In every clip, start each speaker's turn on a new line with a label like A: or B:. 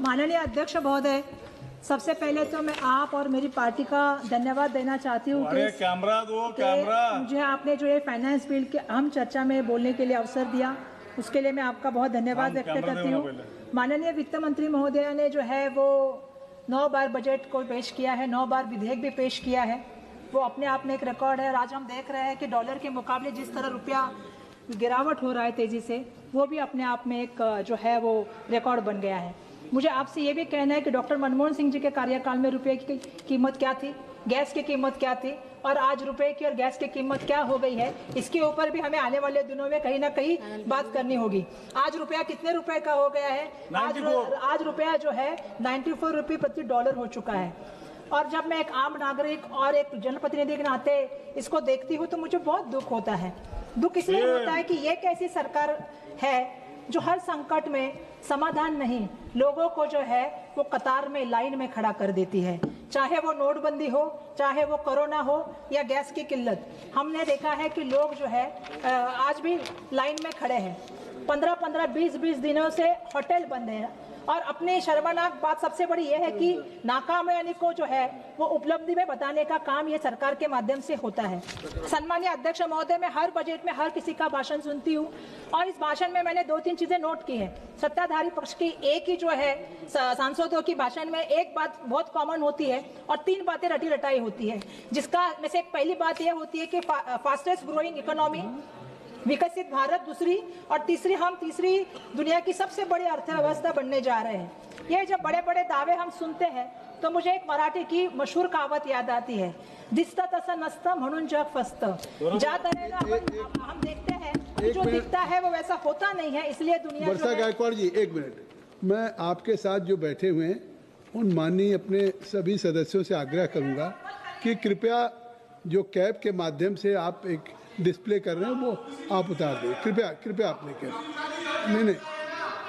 A: माननीय अध्यक्ष महोदय, सबसे पहले तो मैं आप और मेरी पार्टी का धन्यवाद देना चाहती हूँ कि मुझे आपने जो ये फाइनेंस बिल के अहम चर्चा में बोलने के लिए अवसर दिया, उसके लिए मैं आपका बहुत धन्यवाद व्यक्त करती हूँ। माननीय वित्त मंत्री महोदय ने जो है वो 9 बार बजट को पेश किया है, 9 बार विधेयक भी पेश किया है, वो अपने आप में एक रिकॉर्ड है। आज हम देख रहे हैं कि डॉलर के मुकाबले जिस तरह रुपया गिरावट हो रहा है तेजी से, वो भी अपने आप में एक जो है वो रिकॉर्ड बन गया है। मुझे आपसे ये भी कहना है कि डॉक्टर मनमोहन सिंह जी के कार्यकाल में रुपये की कीमत क्या थी, गैस की कीमत क्या थी, और आज रुपए की और गैस की कीमत क्या हो गई है, इसके ऊपर भी हमें आने वाले दिनों में कहीं ना कहीं बात करनी होगी। आज रुपया कितने रुपए का हो गया है? आज रुपया जो है 94 रुपये प्रति डॉलर हो चुका है। और जब मैं एक आम नागरिक और एक जनप्रतिनिधि के नाते इसको देखती हूँ तो मुझे बहुत दुख होता है। दुख इसलिए होता है कि ये कैसी सरकार है जो हर संकट में समाधान नहीं, लोगों को जो है वो कतार में लाइन में खड़ा कर देती है। चाहे वो नोटबंदी हो, चाहे वो कोरोना हो या गैस की किल्लत, हमने देखा है कि लोग जो है आज भी लाइन में खड़े हैं। 15-15, 20-20 दिनों से होटल बंद है। और अपनी शर्मनाक बात सबसे बड़ी यह है कि नाकामयाबी को जो है वो उपलब्धि में बताने का काम ये सरकार के माध्यम से होता है। सम्मानीय अध्यक्ष महोदय, मैं हर बजट में हर किसी का भाषण सुनती हूँ और इस भाषण में मैंने 2-3 चीजें नोट की हैं। सत्ताधारी पक्ष की एक ही जो है सांसदों की भाषण में एक बात बहुत कॉमन होती है और 3 बातें रटी रटाई होती है, जिसका में से एक पहली बात यह होती है कि फास्टेस्ट ग्रोइंग इकोनॉमी, विकसित भारत दूसरी, और तीसरी दुनिया की सबसे बड़ी अर्थव्यवस्था बनने जा रहे हैं। ये जब बड़े बड़े दावे हम सुनते हैं तो मुझे एक मराठी की मशहूर कहावत याद आती है, दिसतं तसं नसतं म्हणून जग फसतं। ज्या तऱ्हेने हम देखते हैं जो दिखता है वो वैसा होता नहीं है, इसलिए दुनिया।
B: वर्षा गायकवाड़ जी, 1 मिनट। मैं आपके साथ जो बैठे हुए हैं उन माननीय अपने सभी सदस्यों से आग्रह करूंगा कि कृपया जो कैब के माध्यम से आप एक डिस्प्ले कर रहे हैं वो आप उतार दें, कृपया आप लेकर।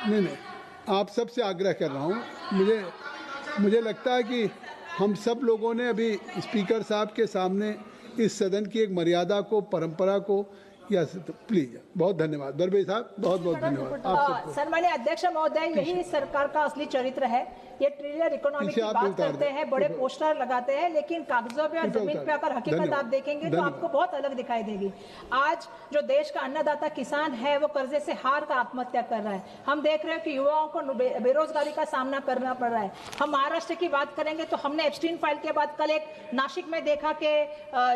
B: नहीं, आप सबसे आग्रह कर रहा हूँ। मुझे लगता है कि हम सब लोगों ने अभी स्पीकर साहब के सामने इस सदन की एक मर्यादा को, परंपरा को, या प्लीज, बहुत धन्यवाद। दरबार साहब, बहुत बहुत धन्यवाद आप सबको।
A: सम्मानीय अध्यक्ष महोदय, यही इस सरकार का असली चरित्र है। ये ट्रिलियन इकोनॉमी की बात करते हैं, बड़े पोस्टर लगाते हैं, लेकिन कागजों पे और जमीन पे अगर हकीकत आप देखेंगे तो आपको बहुत अलग दिखाई देगी। आज जो देश का अन्नदाता किसान है वो कर्जे से हार कर आत्महत्या कर रहा है। हम देख रहे हैं कि युवाओं को बेरोजगारी का सामना करना पड़ रहा है। हम महाराष्ट्र की बात करेंगे तो हमने एप्स्टीन फाइल के बाद कल एक नासिक में देखा कि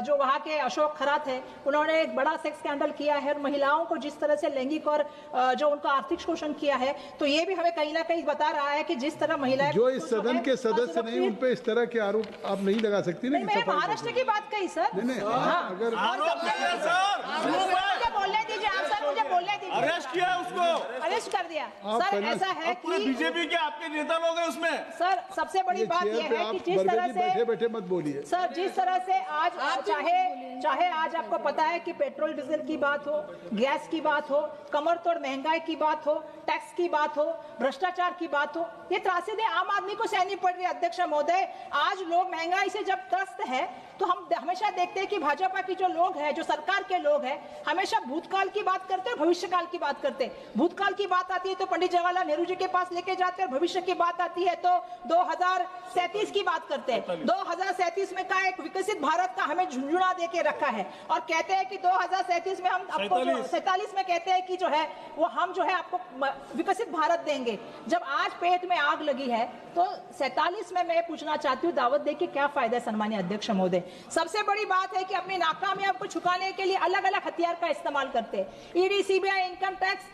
A: जो वहाँ के अशोक खरात है, उन्होंने एक बड़ा सेक्स स्कैंडल किया है और महिलाओं को जिस तरह से लैंगिक और जो उनका आर्थिक शोषण किया है, तो ये भी हमें कहीं ना कहीं बता रहा है कि जिस तरह महिलाएं जो
B: इस सदन के सदस्य नहीं, उन पे इस तरह के आरोप आप नहीं लगा सकती। नहीं,
A: मैंने महाराष्ट्र की बात कही सर।
B: नहीं, अगर
A: बोलने दीजिए आप सर, मुझे बोलने दीजिए।
C: अरेस्ट किया उसको,
A: अरेस्ट कर दिया सर। ऐसा है कि
C: बीजेपी के आपके नेता लोग हैं उसमें।
A: सर सबसे बड़ी बात यह है कि जिस तरह से
B: बैठे मत बोलिए
A: सर, जिस तरह से आज चाहे आज आपको पता है कि पेट्रोल डीजल की बात हो, गैस की बात हो, कमर तोड़ महंगाई की बात हो, टैक्स की बात हो, भ्रष्टाचार की बात हो, ये त्रासदी आम आदमी को सहनी पड़ रही है। अध्यक्ष महोदय, आज लोग महंगाई से जब त्रस्त है तो हम हमेशा देखते हैं कि भाजपा की जो लोग हैं, जो सरकार के लोग हैं, हमेशा भूतकाल की बात करते हैं, भविष्यकाल की बात करते हैं। भूतकाल की बात आती है तो पंडित जवाहरलाल नेहरू जी के पास लेके जाते हैं, भविष्य की बात आती है तो 2037 की बात करते हैं। 2037 में का एक विकसित भारत का हमें झुंझुना दे के रखा है और कहते हैं कि 2037 में हम आपको 47 में कहते हैं कि जो है वो हम जो है आपको विकसित भारत देंगे। जब आज पेट में आग लगी है तो 47 में मैं पूछना चाहती हूँ, दावत दे के क्या फायदा है? सम्मानीय अध्यक्ष महोदय, सबसे बड़ी बात है कि अपनी नाकामयाबी को छुपाने के लिए अलग अलग हथियार का इस्तेमाल करते हैं। ED, CBI, income tax,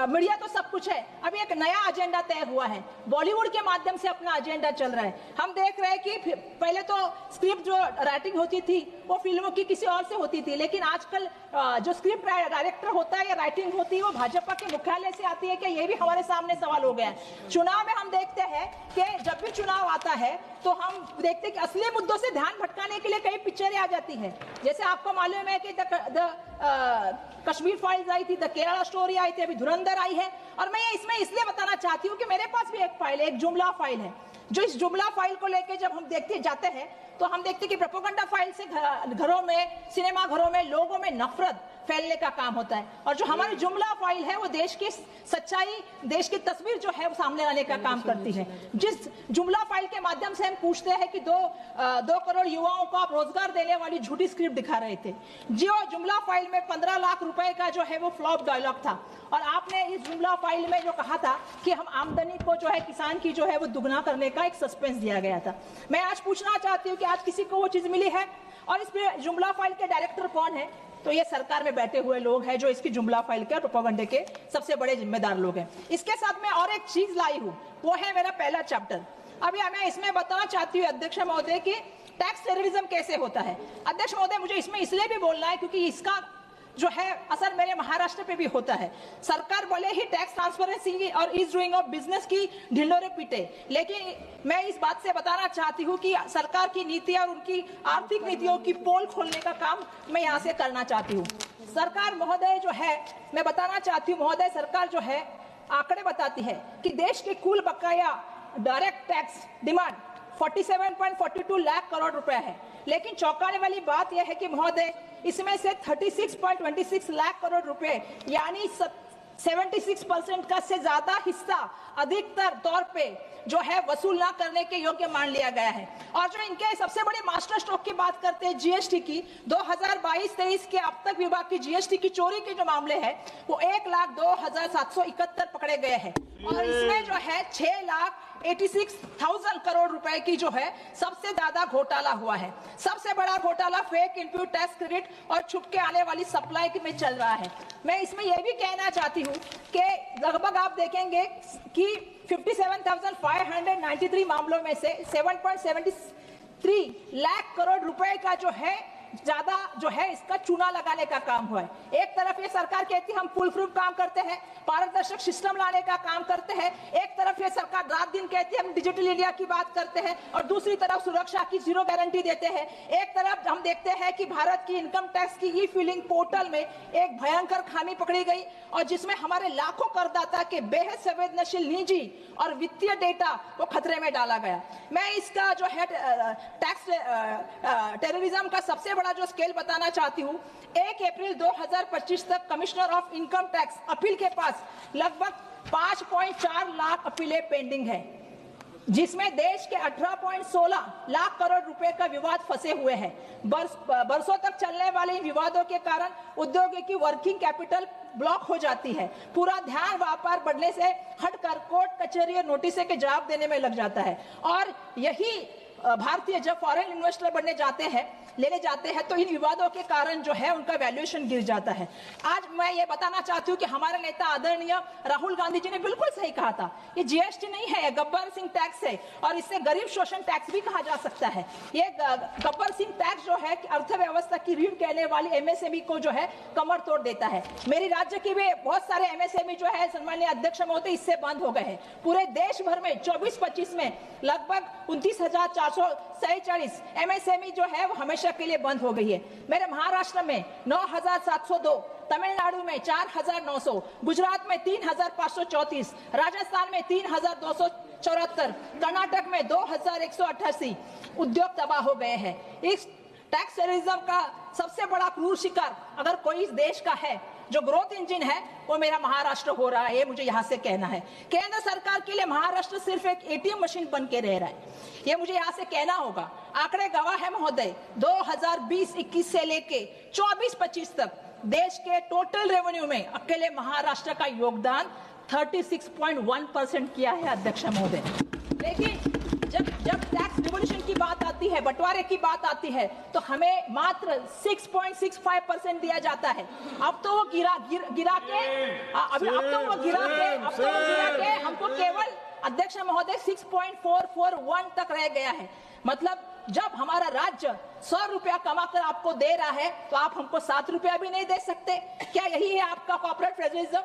A: media तो सब कुछ है। अभी एक नया एजेंडा तय हुआ है, बॉलीवुड के माध्यम से अपना एजेंडा चल रहा है। हम देख रहे हैं कि पहले तो स्क्रिप्ट जो राइटिंग होती थी वो फिल्मों की किसी और से होती थी, लेकिन आजकल जो स्क्रिप्ट डायरेक्टर होता है या राइटिंग होती है वो भाजपा के मुख्यालय से आती है। कि ये भी हमारे सामने सवाल हो गया है। चुनाव में हम देखते हैं कि जब भी चुनाव आता है तो हम देखते हैं कि असली मुद्दों से ध्यान भटकाने के लिए कई पिक्चरें आ जाती हैं। जैसे आपको मालूम है कि कश्मीर फाइल्स आई थी, द केरला स्टोरी आई थी, अभी धुरंधर आई है। और मैं ये इसमें इसलिए बताना चाहती हूँ कि मेरे पास भी एक फाइल है, एक जुमला फाइल है, जो इस जुमला फाइल को लेके जब हम देखते जाते हैं तो हम देखते हैं कि प्रोपेगेंडा फाइल से घरों में, सिनेमा घरों में लोगों में नफरत फैलने का काम होता है। और जो हमारी जुमला फाइल है वो देश की सच्चाई, देश की तस्वीर जो है वो सामने लाने का काम करती है। जिस जुमला फाइल के माध्यम से हम पूछते हैं कि 2 करोड़ युवाओं को आप रोजगार देने वाली झूठी स्क्रिप्ट दिखा रहे थे, जो जुमला फाइल में 15 लाख रुपए का जो है वो फ्लॉप डायलॉग था। और आपने इस जुमला फाइल में जो कहा था कि हम आमदनी को जो है किसान की जो है वो दुगना करने का एक सस्पेंस दिया गया था। मैं आज पूछना चाहती हूँ कि आज किसी को वो चीज मिली है? और इस जुमला फाइल के डायरेक्टर कौन है? तो ये सरकार में बैठे हुए लोग हैं जो इसकी जुमला फाइल के प्रोपेगेंडे के सबसे बड़े जिम्मेदार लोग हैं। इसके साथ मैं और एक चीज लाई हूँ, वो है मेरा पहला चैप्टर। अभी मैं इसमें बताना चाहती हूँ अध्यक्ष महोदय कि टैक्स टेररिज्म कैसे होता है। अध्यक्ष महोदय, मुझे इसमें इसलिए भी बोलना है क्योंकि इसका जो है असर मेरे महाराष्ट्र पे भी होता है। सरकार भले ही टैक्स ट्रांसपेरेंसी और ईज डूइंग ऑफ बिजनेस की ढिंडोरे पीटे, लेकिन मैं इस बात से बताना चाहती हूँ कि सरकार की नीतियां और उनकी आर्थिक नीतियों की पोल खोलने का काम मैं यहाँ से करना चाहती हूँ। सरकार महोदय जो है, मैं बताना चाहती हूँ महोदय, सरकार जो है आंकड़े बताती है कि देश के कुल बकाया direct tax demand 47.42 lakh crore रुपए है। लेकिन चौंकाने वाली बात यह है कि महोदय इसमें से 36.26 लाख करोड़ रुपए यानी 76% का से ज्यादा हिस्सा अधिकतर तौर पे जो है वसूल ना करने के योग्य मान लिया गया है। और जो इनके सबसे बड़े मास्टर स्ट्रोक की बात करते हैं जीएसटी की, 2022-23 के अब तक विभाग की जीएसटी की चोरी के जो मामले हैं वो 1,02,771 पकड़े गए हैं। और इसमें जो है 6,86,000 करोड़ रुपए की जो है सबसे ज्यादा घोटाला हुआ है। सबसे बड़ा घोटाला फेक इनपुट टैक्स क्रेडिट और छुप के आने वाली सप्लाई में चल रहा है। मैं इसमें यह भी कहना चाहती हूँ कि लगभग आप देखेंगे कि 57,593 मामलों में से 7.73 लाख करोड़ रुपए का जो है ज्यादा जो है इसका चूना लगाने का काम हुआ है। एक तरफ ये सरकार कहती है हम फुल प्रूफ काम करते हैं, पारदर्शक सिस्टम लाने का काम करते हैं, एक तरफ ये सरकार रात दिन कहती है हम डिजिटल इंडिया की बात करते हैं, और दूसरी तरफ सुरक्षा की जीरो गारंटी देते हैं। एक तरफ हम देखते हैं कि भारत की इनकम टैक्स की ई फिलिंग पोर्टल में एक भयंकर खामी पकड़ी गई और जिसमें हमारे लाखों करदाता के बेहद संवेदनशील निजी और वित्तीय डेटा को खतरे में डाला गया। मैं इसका जो है टैक्स टेररिज्म का सबसे बड़ा जो स्केल बताना चाहती हूँ। 1 अप्रैल 2025 तक commissioner of income tax appeal के पास लगभग 5.4 लाख अपीलें पेंडिंग है, जिसमें देश के 18.16 लाख करोड़ रुपए का विवाद फंसे हुए हैं। बरसों तक चलने वाले इन विवादों के कारण उद्योगों की वर्किंग कैपिटल ब्लॉक हो जाती है। पूरा ध्यान व्यापार बढ़ने से हटकर कोर्ट कचहरी और नोटिस के जवाब देने में लग जाता है। और यही भारतीय जब फॉरेन इन्वेस्टर बनने जाते हैं, लेने जाते हैं, तो इन विवादों के कारण जो है उनका वैल्यूएशन गिर जाता है। आज मैं ये बताना चाहती हूँ कि हमारे नेता आदरणीय राहुल गांधी जी ने बिल्कुल सही कहा था, ये जीएसटी नहीं है, गब्बर सिंह टैक्स है और इससे गरीब शोषण टैक्स भी कहा जा सकता है। ये गब्बर सिंह टैक्स जो है अर्थव्यवस्था की रीढ़ कहने वाली एमएसएमई को जो है कमर तोड़ देता है। मेरी राज्य की भी बहुत सारे एमएसएमई जो है सम्माननीय अध्यक्ष महोदय इससे बंद हो गए हैं। पूरे देश भर में 24-25 में लगभग 29,447 एमएसएमई जो है वो हमेशा के लिए बंद हो गई है। मेरे महाराष्ट्र में 9,702, तमिलनाडु में 4,900, गुजरात में 3,534, राजस्थान में 3,274, कर्नाटक में 2,188 उद्योग तबाह हो गए हैं। इस टैक्स टेररिज्म का सबसे बड़ा क्रूर शिकार अगर कोई इस देश का है जो ग्रोथ इंजन है वो मेरा महाराष्ट्र हो रहा है, ये मुझे यहाँ से कहना है। केंद्र सरकार के लिए महाराष्ट्र सिर्फ एक एटीएम मशीन बन के रह रहा है, ये मुझे यहाँ से कहना होगा। आंकड़े गवाह है महोदय, 2020-21 से लेके 24-25 तक देश के टोटल रेवेन्यू में अकेले महाराष्ट्र का योगदान 36.1% किया है अध्यक्ष महोदय। लेकिन जब टैक्स रिवोल्यूशन की बात आती है, बंटवारे की बात आती है, तो हमें मात्र 6.65% दिया जाता है। अब तो वो गिरा के हमको केवल अध्यक्ष महोदय 6.441 तक रह गया है। मतलब जब हमारा राज्य 100 रुपया कमाकर आपको दे रहा है तो आप हमको 7 रुपया भी नहीं दे सकते। क्या यही है आपका कॉर्पोरेट फेडरलिज्म?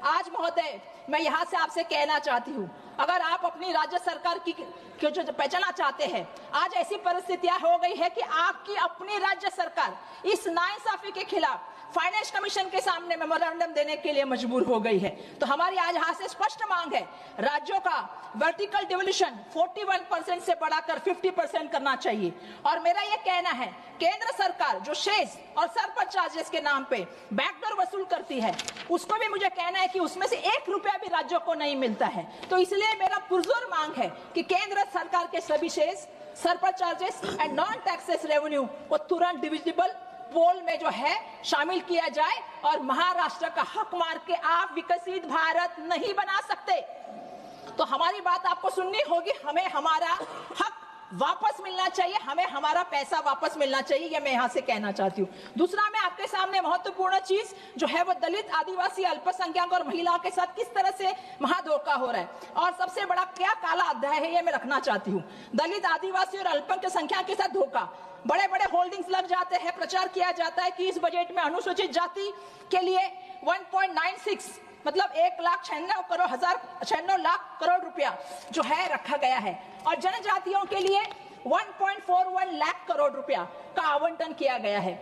A: आज महोदय मैं यहाँ से आपसे कहना चाहती हूँ, अगर आप अपनी राज्य सरकार की जो पहचाना चाहते हैं, आज ऐसी परिस्थितियां हो गई है कि आपकी अपनी राज्य सरकार इस नाइंसाफी के खिलाफ फाइनेंस कमीशन के सामने मेमोरेंडम देने के लिए मजबूर हो गई है। तो हमारी आज यहाँ से स्पष्ट मांग है, राज्यों का वर्टिकल डिवोल्यूशन 41% से बढ़ाकर 50% करना चाहिए। और मेरा यह कहना है, केंद्र सरकार जो शेष और सरपर चार्जेस के नाम पे बैकडोर वसूल करती है, उसको भी मुझे कहना है कि उसमें से 1 रुपया भी राज्यों को नहीं मिलता है। तो इसलिए मेरा पुरजोर मांग है कि केंद्र सरकार के सभी शेष, सरपर charges and non taxes revenue को तुरंत डिविजिबल पोल में जो है शामिल किया जाए। और महाराष्ट्र का हक मार के आप विकसित भारत नहीं बना सकते। तो हमारी बात आपको सुननी होगी, हमें हमारा हक वापस मिलना चाहिए, हमें हमारा पैसा वापस मिलना चाहिए, ये मैं यहाँ से कहना चाहती हूँ। दूसरा, मैं आपके सामने महत्वपूर्ण चीज जो है वो दलित, आदिवासी, अल्पसंख्यक और महिलाओं के साथ किस तरह से महाधोखा हो रहा है और सबसे बड़ा क्या काला अध्याय है, ये मैं रखना चाहती हूँ। दलित, आदिवासी और अल्पसंख्यक के साथ धोखा, बड़े बड़े होल्डिंग्स लग जाते हैं, प्रचार किया जाता है कि इस बजट में अनुसूचित जाति के लिए 1.96 मतलब 1,96,96 लाख करोड़ रुपया जो है रखा गया है और जनजातियों के लिए 1.41 लाख करोड़ रुपया का आवंटन किया गया है।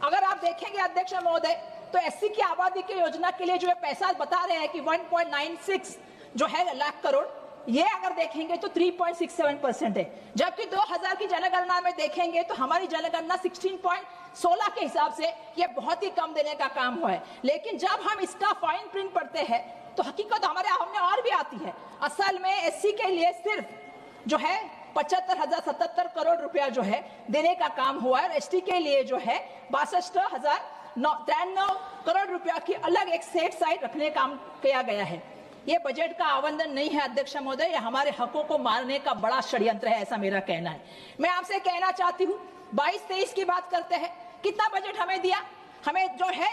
A: अगर आप देखेंगे अध्यक्ष महोदय, तो एससी की आबादी की योजना के लिए जो पैसा बता रहे हैं कि 1.96 जो है लाख करोड़, ये अगर देखेंगे तो 3.67% है। जबकि 2000 की जनगणना में देखेंगे तो हमारी जनगणना 16.16 के हिसाब से ये बहुत ही कम देने का काम हुआ है। लेकिन जब हम इसका फाइन प्रिंट पढ़ते हैं तो हकीकत हमारे सामने और भी आती है। असल में एससी के लिए सिर्फ जो है 75,077 करोड़ रुपया जो है देने का काम हुआ है और एसटी के लिए जो है 62,093 करोड़ रुपया की अलग एक सेट साइड रखने का काम किया गया है। ये बजट का आवंटन नहीं है अध्यक्ष महोदय, ये हमारे हकों को मारने का बड़ा षड्यंत्र है, ऐसा मेरा कहना है। मैं आपसे कहना चाहती हूँ, 22-23 की बात करते हैं, कितना बजट हमें दिया? हमें जो है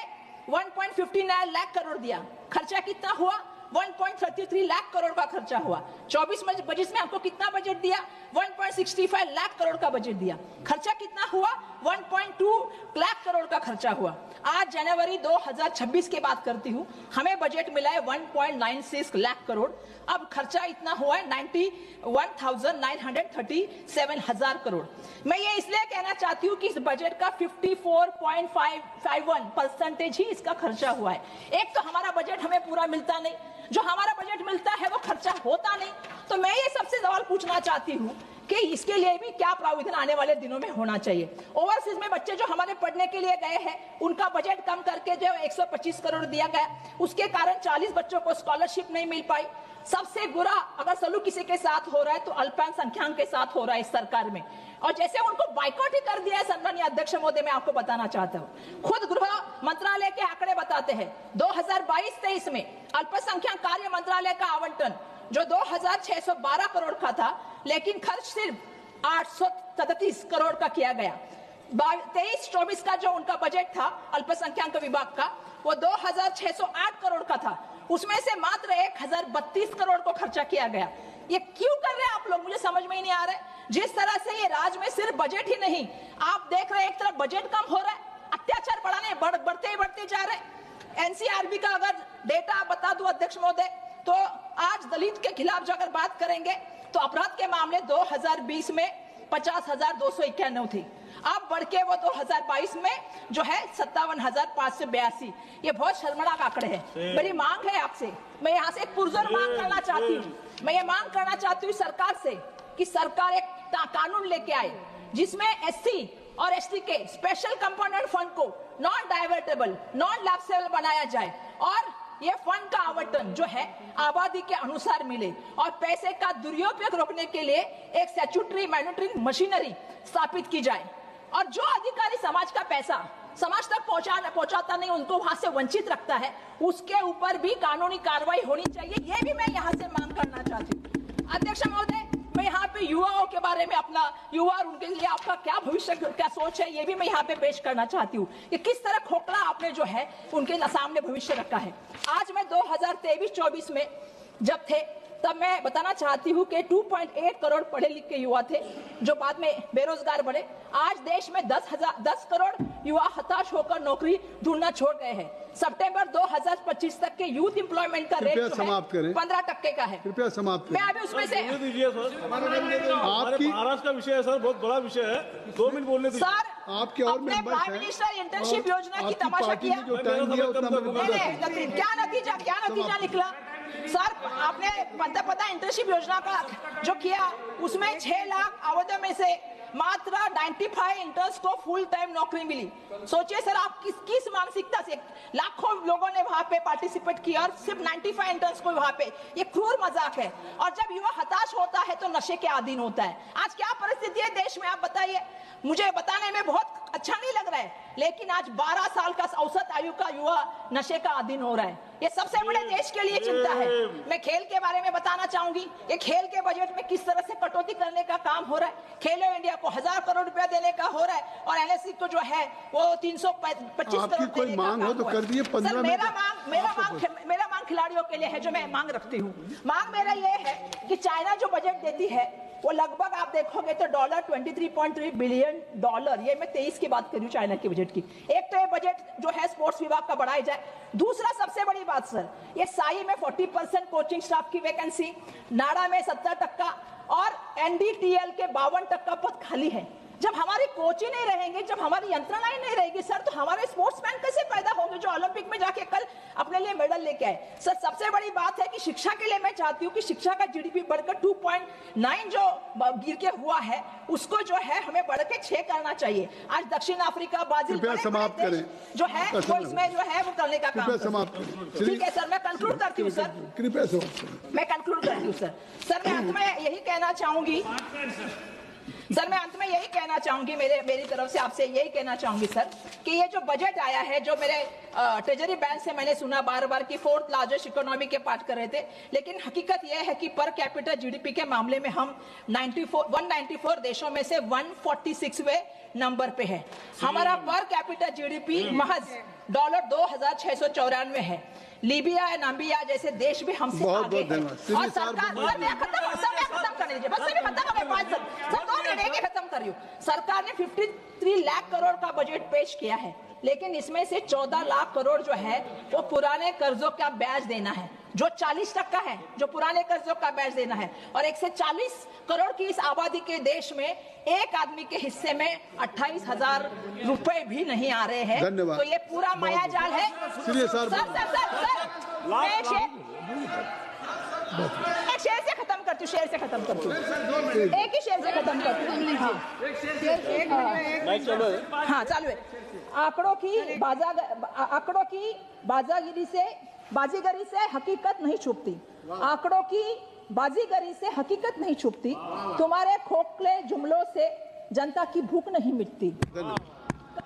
A: 1.59 लाख करोड़ दिया। खर्चा कितना हुआ? 1.33 लाख करोड़ का खर्चा हुआ। 24 बजट में आपको कितना बजट दिया? 1.65 लाख करोड़ का बजट दिया। खर्चा कितना हुआ? 1.2 लाख करोड़ का खर्चा हुआ। आज जनवरी 2026 की बात करती हूँ, हमें बजट मिला है 1.96 लाख करोड़। अब खर्चा इतना हुआ है 91,937 करोड़। मैं ये इसलिए कहना चाहती हूँ कि इस बजट का 54.51% ही इसका खर्चा हुआ है। एक तो हमारा बजट हमें पूरा मिलता नहीं, जो हमारा बजट मिलता है वो खर्चा होता नहीं। तो मैं ये सबसे सवाल पूछना चाहती हूँ कि इसके लिए भी क्या प्रावधान आने वाले दिनों में होना चाहिए। ओवरसीज में बच्चे जो हमारे पढ़ने के लिए गए हैं, उनका बजट कम करके जो 125 करोड़ दिया गया, उसके कारण 40 बच्चों को स्कॉलरशिप नहीं मिल पाई। सबसे बुरा अगर सलूक किसी के साथ हो रहा है तो अल्पसंख्यक के साथ हो रहा है इस सरकार में, और जैसे उनको बाइकआउट ही कर दिया है। सम्माननीय अध्यक्ष महोदय, मैं आपको बताना चाहता हूँ, खुद गृह मंत्रालय के आंकड़े बताते हैं 2022-23 में अल्पसंख्यक कार्य मंत्रालय का आवंटन जो 2,612 करोड़ का था, लेकिन खर्च सिर्फ 837 करोड़ का किया गया। 23-24 का जो उनका बजट था अल्पसंख्यक विभाग का, वो 2,608 करोड़ का था। उसमें से मात्र 1,032 करोड़ को खर्चा किया गया। ये क्यों कर रहे हैं आप लोग, मुझे समझ में ही नहीं आ रहा है। जिस तरह से ये राज्य में सिर्फ बजट ही नहीं, आप देख रहे हैं एक तरफ बजट कम हो रहा है, अत्याचार बढ़ते जा रहे हैं। एनसीआरबी का अगर डेटा बता दूं अध्यक्ष महोदय, तो आज दलित के खिलाफ जो अगर बात करेंगे तो अपराध के मामले 2020 में 50,291 थी, अब बढ़ के वो 2022 में जो है 57,582। ये बहुत शर्मनाक आंकड़े हैं। मेरी मांग है आपसे, मैं यहाँ से एक पुरजोर मांग करना चाहती हूँ। मैं ये मांग करना चाहती हूँ सरकार से कि सरकार एक कानून लेके आए जिसमें एससी और एसटी के स्पेशल कंपोनेंट फंड को नॉन डाइवर्टेबल, नॉन लैप्सेबल बनाया जाए और ये फंड का आवंटन जो है आबादी के अनुसार मिले और पैसे का दुरुपयोग रोकने के लिए एक स्टैट्यूटरी मॉनिटरिंग मशीनरी स्थापित की जाए। और जो अधिकारी समाज का पैसा समाज तक पहुंचाता नहीं, उनको वहां से वंचित रखता है, उसके ऊपर भी कानूनी कार्रवाई होनी चाहिए। ये भी मैं यहाँ से मांग करना चाहती हूँ अध्यक्ष महोदय। मैं यहाँ पे युवाओं के बारे में, अपना युवा और उनके लिए आपका क्या भविष्य, क्या सोच है, ये भी मैं यहाँ पे पेश करना चाहती हूँ कि किस तरह खोखला आपने जो है उनके सामने भविष्य रखा है। आज मैं 2023-24 में जब थे तब मैं बताना चाहती हूँ कि 2.8 करोड़ पढ़े लिखे युवा थे जो बाद में बेरोजगार बने। आज देश में 10 करोड़ युवा हताश होकर नौकरी ढूंढना छोड़ गए हैं। सितंबर 2025 तक के यूथ एम्प्लॉयमेंट का रेट 15% का है।
B: कृपया समाप्त करें।
A: मैं अभी उसमें से
C: दीजिए सर, आपकी महाराष्ट्र का विषय है सर, बहुत बड़ा विषय है, 2 मिनट बोलने दीजिए।
A: सर
B: आपके और
D: अपने
B: मेंबर्स
D: प्राइम
B: हैं,
D: मिनिस्टर इंटर्नशिप
B: और
D: योजना की
B: आपकी
D: तमाशा
B: पार्टी ने
D: किया।
B: जो टाइम दिया उतना मैं बता दूं।
D: नहीं, क्या नतीजा निकला सर? आपने पता इंटर्नशिप योजना का जो किया उसमें 6 लाख आवेदन में से मात्र 95 इंटर्न्स को फुल टाइम नौकरी मिली। सोचिए सर, आप किस मानसिकता से, लाखों लोगों ने वहां पे पार्टिसिपेट किया और सिर्फ 95 इंटर्न्स को वहां पे, ये क्रूर मजाक है। और जब युवा हताश होता है तो नशे के अधीन होता है। आज क्या परिस्थिति है देश में, आप बताइए। मुझे बताने में बहुत अच्छा नहीं लग रहा है, लेकिन आज 12 साल का औसत आयु का युवा नशे का अधीन हो रहा है। ये सबसे बड़े देश के लिए चिंता है। मैं खेल के बारे में बताना चाहूंगी। ये खेल के बजट में किस तरह से कटौती करने का काम हो रहा है। खेलो इंडिया को 1000 करोड़ रुपया देने का हो रहा है और एनएससी को जो है वो 325 करोड़
B: आपकी कोई मांग हो तो कर दिए। 15
D: मेरा मांग खिलाड़ियों के लिए है, जो मैं मांग रखती हूँ। मांग मेरा ये है कि चाइना जो बजट देती है वो लगभग आप देखोगे तो $23.3 बिलियन, ये मैं 23 की बात कर रही हूँ चाइना के बजट की। एक तो ये बजट जो है स्पोर्ट्स विभाग का बढ़ाया जाए। दूसरा सबसे बड़ी बात सर, ये साई में 40% कोचिंग स्टाफ की वैकेंसी, नाड़ा में 70% और एनडीटीएल के 52% पद खाली है। जब हमारी कोच ही नहीं रहेंगे, जब हमारी यंत्रणाएं नहीं रहेगी सर, तो हमारे स्पोर्ट्समैन कैसे पैदा होंगे जो ओलंपिक में जाके कल अपने लिए मेडल लेके आए। सर सबसे बड़ी बात है कि शिक्षा के लिए मैं चाहती हूँ कि शिक्षा का जीडीपी बढ़कर 2.9 जो गिर के हुआ है उसको जो है हमें बढ़ के 6 करना चाहिए। आज दक्षिण अफ्रीका, ब्राजील
B: समाप्त करें
D: जो है वो इसमें जो है वो करने का काम।
B: समाप्त।
D: ठीक है सर, मैं कंक्लूड करती हूँ सर।
B: कृपया समाप्त।
D: मैं कंक्लूड करती हूँ सर। सर मैं अंत में यही कहना चाहूंगी मेरी तरफ से आपसे यही कहना चाहूंगी सर कि ये जो बजट आया है, जो मेरे ट्रेजरी बैंक से मैंने सुना बार बार कि 4th लार्जेस्ट इकोनॉमी के पार्ट कर रहे थे, लेकिन हकीकत यह है कि पर कैपिटल जीडीपी के मामले में हम 194 देशों में से 146वें नंबर पे है। हमारा पर कैपिटल जीडीपी महज $2,694 है। लीबिया, नामीबिया जैसे देश भी हमसे आगे हैं। और सरकार ने 53 लाख करोड़ का बजट पेश किया है, लेकिन इसमें से 14 लाख करोड़ जो है वो पुराने कर्जों का ब्याज देना है, जो 40% है, जो पुराने कर्जों का ब्याज देना है। और 140 करोड़ की इस आबादी के देश में एक आदमी के हिस्से में 28,000 रुपए भी नहीं आ रहे हैं। तो ये पूरा माया जाल है। एक शेर से खत्म करती हूँ, एक ही शेर से खत्म करती हूँ। हाँ चालू है। आंकड़ों की बाजीगरी से हकीकत नहीं छुपती। आंकड़ों की बाजीगरी से हकीकत नहीं छुपती। तुम्हारे खोखले जुमलों से जनता की भूख नहीं मिटती।